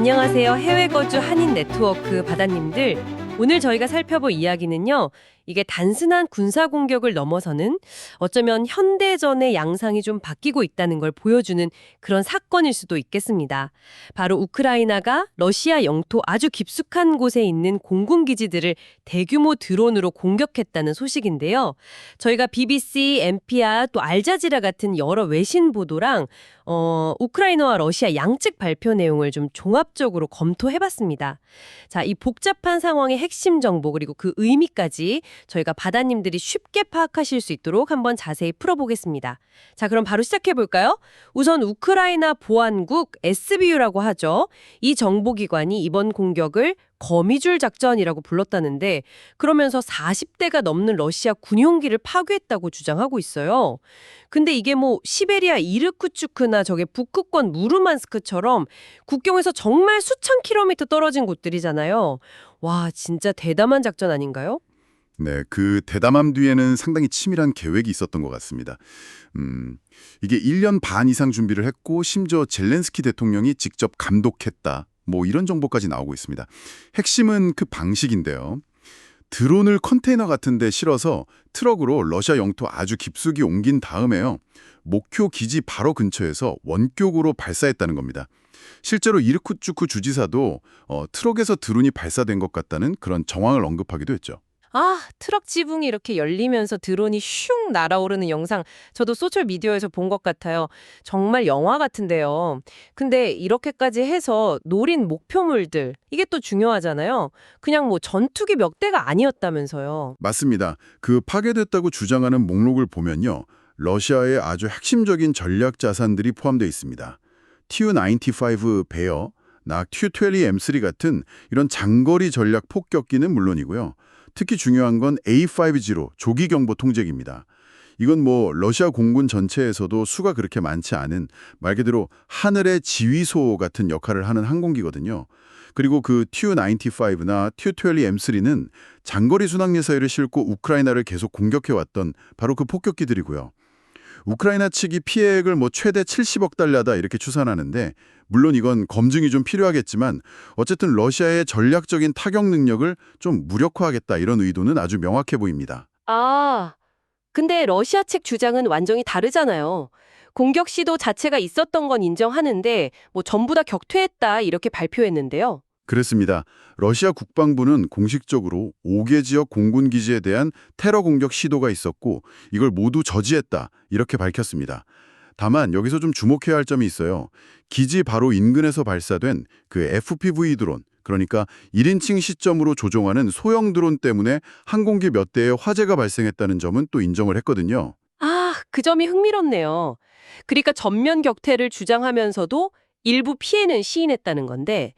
안녕하세요. 해외 거주 한인 네트워크 바다님들. 오늘 저희가 살펴볼 이야기는요. 이게 단순한 군사 공격을 넘어서는 어쩌면 현대전의 양상이 좀 바뀌고 있다는 걸 보여주는 그런 사건일 수도 있겠습니다. 바로 우크라이나가 러시아 영토 아주 깊숙한 곳에 있는 공군기지들을 대규모 드론으로 공격했다는 소식인데요. 저희가 BBC, NPR, 또 알자지라 같은 여러 외신 보도랑 우크라이나와 러시아 양측 발표 내용을 좀 종합적으로 검토해봤습니다. 자, 이 복잡한 상황의 핵심 정보 그리고 그 의미까지 저희가 바다님들이 쉽게 파악하실 수 있도록 한번 자세히 풀어보겠습니다. 자, 그럼 바로 시작해볼까요? 우선 우크라이나 보안국 SBU라고 하죠. 이 정보기관이 이번 공격을 거미줄 작전이라고 불렀다는데 그러면서 40대가 넘는 러시아 군용기를 파괴했다고 주장하고 있어요. 근데 이게 뭐 시베리아 이르쿠츠크나 저게 북극권 무르만스크처럼 국경에서 정말 수천 킬로미터 떨어진 곳들이잖아요. 와, 진짜 대담한 작전 아닌가요? 네, 그 대담함 뒤에는 상당히 치밀한 계획이 있었던 것 같습니다. 이게 1년 반 이상 준비를 했고 심지어 젤렌스키 대통령이 직접 감독했다. 뭐 이런 정보까지 나오고 있습니다. 핵심은 그 방식인데요. 드론을 컨테이너 같은 데 실어서 트럭으로 러시아 영토 아주 깊숙이 옮긴 다음에요. 목표 기지 바로 근처에서 원격으로 발사했다는 겁니다. 실제로 이르쿠츠크 주지사도 트럭에서 드론이 발사된 것 같다는 그런 정황을 언급하기도 했죠. 아, 트럭 지붕이 이렇게 열리면서 드론이 슝 날아오르는 영상 저도 소셜미디어에서 본 것 같아요. 정말 영화 같은데요. 근데 이렇게까지 해서 노린 목표물들 이게 또 중요하잖아요. 그냥 뭐 전투기 몇 대가 아니었다면서요. 맞습니다. 그 파괴됐다고 주장하는 목록을 보면요. 러시아의 아주 핵심적인 전략 자산들이 포함되어 있습니다. Tu-95 베어, Tu-20M3 같은 이런 장거리 전략 폭격기는 물론이고요. 특히 중요한 건 A5G로 조기 경보 통제기입니다. 이건 뭐 러시아 공군 전체에서도 수가 그렇게 많지 않은 말 그대로 하늘의 지휘소 같은 역할을 하는 항공기거든요. 그리고 그 Tu-95나 Tu-20M3는 장거리 순항 미사일을 싣고 우크라이나를 계속 공격해왔던 바로 그 폭격기들이고요. 우크라이나 측이 피해액을 뭐 최대 70억 달러다 이렇게 추산하는데 물론 이건 검증이 좀 필요하겠지만 어쨌든 러시아의 전략적인 타격 능력을 좀 무력화하겠다 이런 의도는 아주 명확해 보입니다. 아, 근데 러시아 측 주장은 완전히 다르잖아요. 공격 시도 자체가 있었던 건 인정하는데 뭐 전부 다 격퇴했다 이렇게 발표했는데요. 그렇습니다. 러시아 국방부는 공식적으로 5개 지역 공군 기지에 대한 테러 공격 시도가 있었고 이걸 모두 저지했다 이렇게 밝혔습니다. 다만 여기서 좀 주목해야 할 점이 있어요. 기지 바로 인근에서 발사된 그 FPV 드론, 그러니까 1인칭 시점으로 조종하는 소형 드론 때문에 항공기 몇 대에 화재가 발생했다는 점은 또 인정을 했거든요. 아, 그 점이 흥미롭네요. 그러니까 전면 격퇴를 주장하면서도 일부 피해는 시인했다는 건데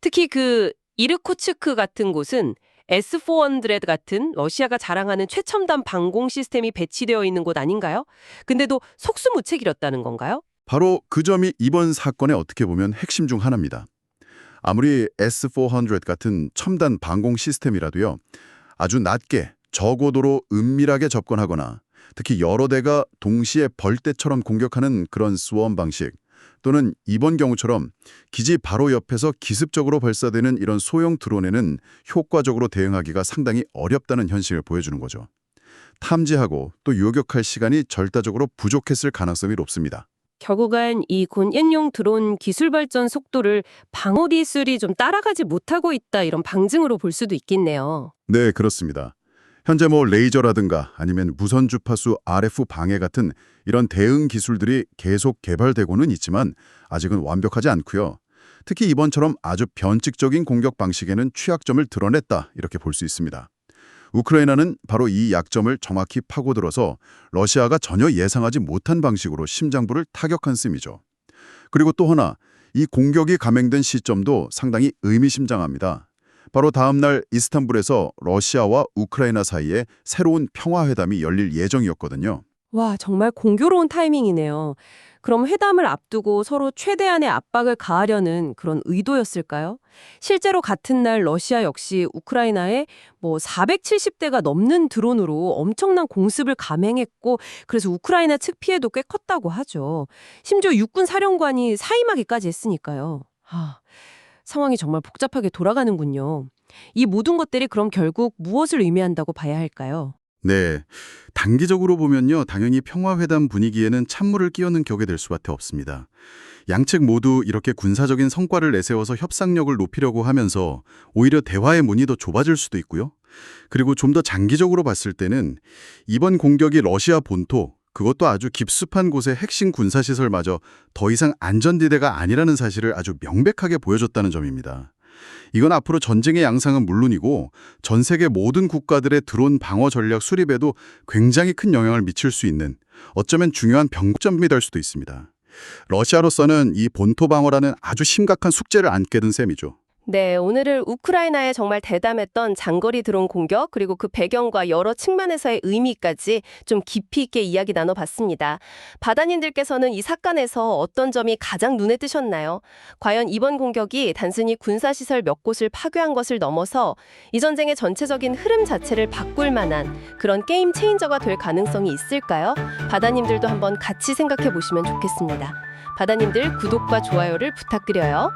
특히 그 이르코츠크 같은 곳은 S-400 같은 러시아가 자랑하는 최첨단 방공 시스템이 배치되어 있는 곳 아닌가요? 근데도 속수무책이었다는 건가요? 바로 그 점이 이번 사건의 어떻게 보면 핵심 중 하나입니다. 아무리 S-400 같은 첨단 방공 시스템이라도요. 아주 낮게 저고도로 은밀하게 접근하거나 특히 여러 대가 동시에 벌떼처럼 공격하는 그런 스웜 방식 또는 이번 경우처럼 기지 바로 옆에서 기습적으로 발사되는 이런 소형 드론에는 효과적으로 대응하기가 상당히 어렵다는 현실을 보여주는 거죠. 탐지하고 또 요격할 시간이 절대적으로 부족했을 가능성이 높습니다. 결국은 이 군연용 드론 기술 발전 속도를 방어 기술이 좀 따라가지 못하고 있다 이런 방증으로 볼 수도 있겠네요. 네, 그렇습니다. 현재 뭐 레이저라든가 아니면 무선 주파수 RF 방해 같은 이런 대응 기술들이 계속 개발되고는 있지만 아직은 완벽하지 않고요. 특히 이번처럼 아주 변칙적인 공격 방식에는 취약점을 드러냈다 이렇게 볼 수 있습니다. 우크라이나는 바로 이 약점을 정확히 파고들어서 러시아가 전혀 예상하지 못한 방식으로 심장부를 타격한 셈이죠. 그리고 또 하나, 이 공격이 감행된 시점도 상당히 의미심장합니다. 바로 다음 날 이스탄불에서 러시아와 우크라이나 사이에 새로운 평화회담이 열릴 예정이었거든요. 와, 정말 공교로운 타이밍이네요. 그럼 회담을 앞두고 서로 최대한의 압박을 가하려는 그런 의도였을까요? 실제로 같은 날 러시아 역시 우크라이나에 뭐 470대가 넘는 드론으로 엄청난 공습을 감행했고 그래서 우크라이나 측 피해도 꽤 컸다고 하죠. 심지어 육군 사령관이 사임하기까지 했으니까요. 상황이 정말 복잡하게 돌아가는군요. 이 모든 것들이 그럼 결국 무엇을 의미한다고 봐야 할까요? 네, 단기적으로 보면요, 당연히 평화회담 분위기에는 찬물을 끼얹는 격이 될 수밖에 없습니다. 양측 모두 이렇게 군사적인 성과를 내세워서 협상력을 높이려고 하면서 오히려 대화의 문이 더 좁아질 수도 있고요. 그리고 좀 더 장기적으로 봤을 때는 이번 공격이 러시아 본토, 그것도 아주 깊숙한 곳의 핵심 군사시설마저 더 이상 안전지대가 아니라는 사실을 아주 명백하게 보여줬다는 점입니다. 이건 앞으로 전쟁의 양상은 물론이고 전 세계 모든 국가들의 드론 방어 전략 수립에도 굉장히 큰 영향을 미칠 수 있는 어쩌면 중요한 변곡점이 될 수도 있습니다. 러시아로서는 이 본토 방어라는 아주 심각한 숙제를 안게 된 셈이죠. 네, 오늘은 우크라이나에 정말 대담했던 장거리 드론 공격, 그리고 그 배경과 여러 측면에서의 의미까지 좀 깊이 있게 이야기 나눠봤습니다. 바다님들께서는 이 사건에서 어떤 점이 가장 눈에 띄셨나요? 과연 이번 공격이 단순히 군사시설 몇 곳을 파괴한 것을 넘어서 이 전쟁의 전체적인 흐름 자체를 바꿀 만한 그런 게임 체인저가 될 가능성이 있을까요? 바다님들도 한번 같이 생각해 보시면 좋겠습니다. 바다님들 구독과 좋아요를 부탁드려요.